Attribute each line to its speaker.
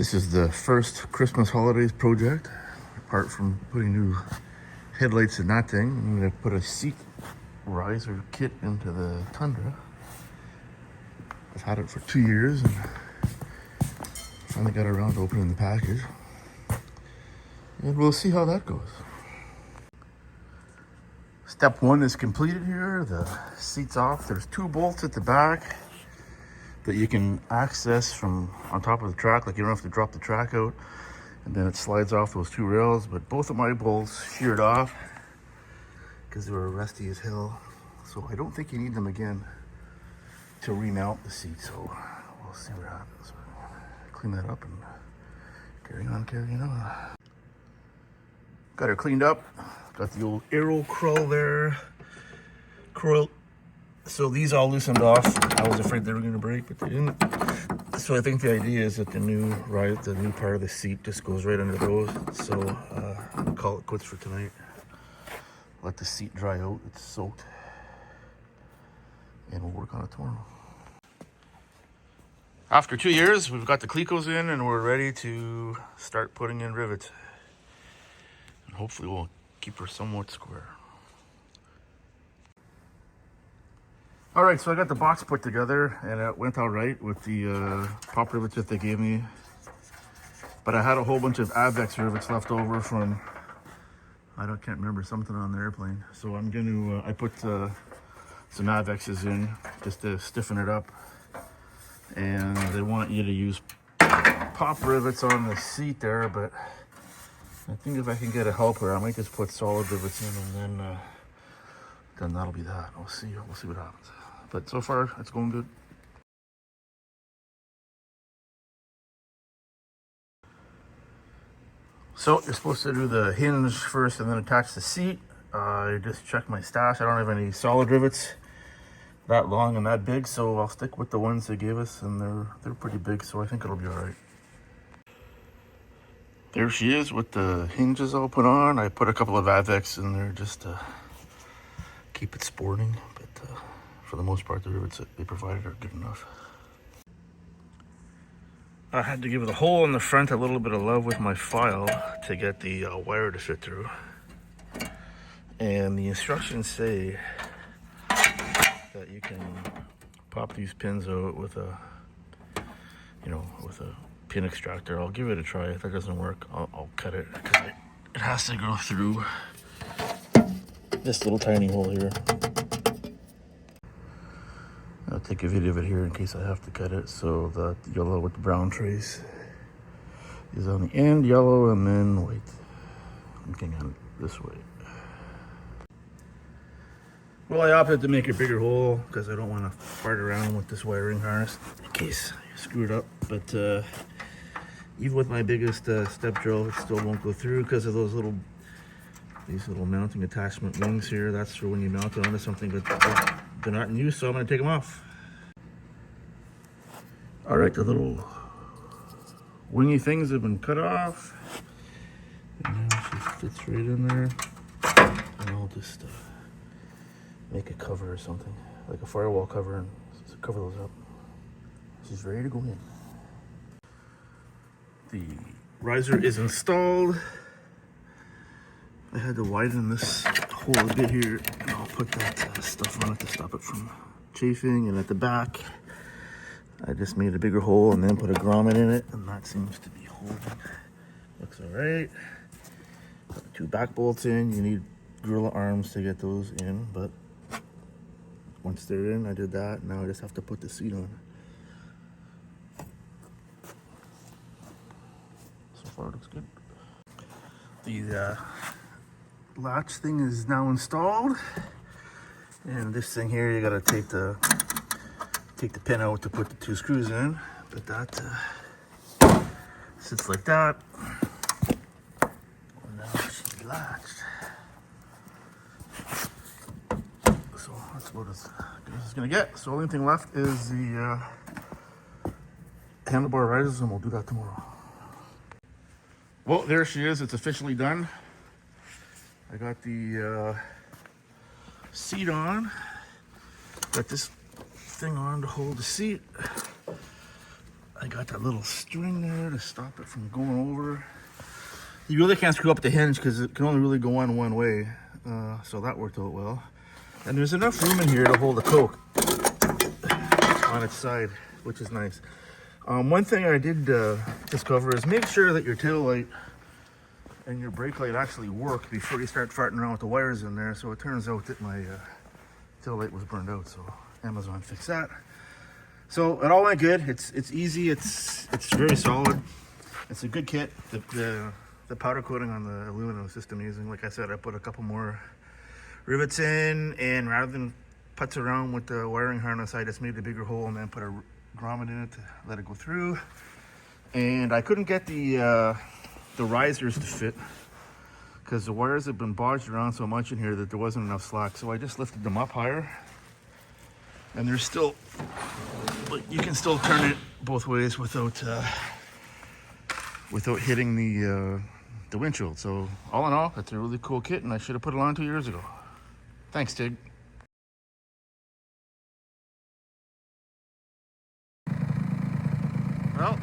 Speaker 1: This is the first Christmas holidays project. Apart from putting new headlights in that thing, I'm going to put a seat riser kit into the Tundra. I've had it for 2 years and finally got around to opening the package. And we'll see how that goes. Step 1 is completed here. The seat's off. There's 2 bolts at the back that you can access from on top of the track, like you don't have to drop the track out, and then it slides off those 2 rails. But both of my bolts sheared off because they were rusty as hell, so I don't think you need them again to remount the seat. So we'll see what happens. Clean that up and carry on. Got her cleaned up. Got the old arrow crawl there. So these all loosened off. I was afraid they were going to break, but they didn't. So I think the idea is that the new part of the seat just goes right under those. So I'll call it quits for tonight. Let the seat dry out. It's soaked. And we'll work on it tomorrow. After 2 years, we've got the clecos in and we're ready to start putting in rivets. And hopefully we'll keep her somewhat square. All right, so I got the box put together and it went all right with the pop rivets that they gave me. But I had a whole bunch of Avex rivets left over from, can't remember, something on the airplane. So I'm going to, I put some Avexes in just to stiffen it up. And they want you to use pop rivets on the seat there, but I think if I can get a helper, I might just put solid rivets in and then that'll be that. We'll see what happens. But so far, it's going good. So you're supposed to do the hinge first and then attach the seat. I just checked my stash. I don't have any solid rivets that long and that big, so I'll stick with the ones they gave us, and they're pretty big, so I think it'll be all right. There she is with the hinges all put on. I put a couple of Avex in there just to keep it sporting, but for the most part, the rivets that they provided are good enough. I had to give the hole in the front a little bit of love with my file to get the wire to fit through. And the instructions say that you can pop these pins out with a pin extractor. I'll give it a try. If that doesn't work, I'll cut it, because it has to go through this little tiny hole here. I'll take a video of it here in case I have to cut it. So the yellow with the brown trace is on the end, yellow, and then white. Looking at it this way. Well, I opted to make a bigger hole because I don't want to fart around with this wiring harness in case I screw it up. But even with my biggest step drill, it still won't go through because of these little mounting attachment wings here. That's for when you mount it onto something, but they're not in use, so I'm going to take them off. All right, the little wingy things have been cut off. And now she fits right in there. And I'll just make a cover or something, like a firewall cover, and cover those up. She's ready to go in. The riser is installed. I had to widen this hole a bit here, and I'll put that stuff on it to stop it from chafing. And at the back, I just made a bigger hole and then put a grommet in it, and that seems to be holding. Looks all right. Put the 2 back bolts in. You need gorilla arms to get those in, but once they're in, I did that. Now I just have to put the seat on. So far, it looks good. The latch thing is now installed, and this thing here, you gotta take the pin out to put the 2 screws in, but that sits like that. And now she's latched. So that's about as good as it's gonna get. So the only thing left is the handlebar risers, and we'll do that tomorrow. Well, there she is. It's officially done. I got the seat on. Got this thing on to hold the seat. I got got that little string there to stop it from going over. You really can't screw up the hinge because it can only really go on one way. So that worked out well. And there's enough room in here to hold the coke on its side, which is nice. One thing I did discover is make sure that your tail light and your brake light actually work before you start farting around with the wires in there. So it turns out that my tail light was burned out, so Amazon fixed that. So it all went good. It's easy. It's very solid. It's a good kit. The powder coating on the aluminum is just amazing. Like I said, I put a couple more rivets in, and rather than putz around with the wiring harness, I just made a bigger hole and then put a grommet in it to let it go through. And I couldn't get the risers to fit because the wires have been bodged around so much in here that there wasn't enough slack. So I just lifted them up higher, and there's still, you can still turn it both ways without hitting the windshield. So all in all, it's a really cool kit, and I should have put it on 2 years ago. Thanks, Tig. Well,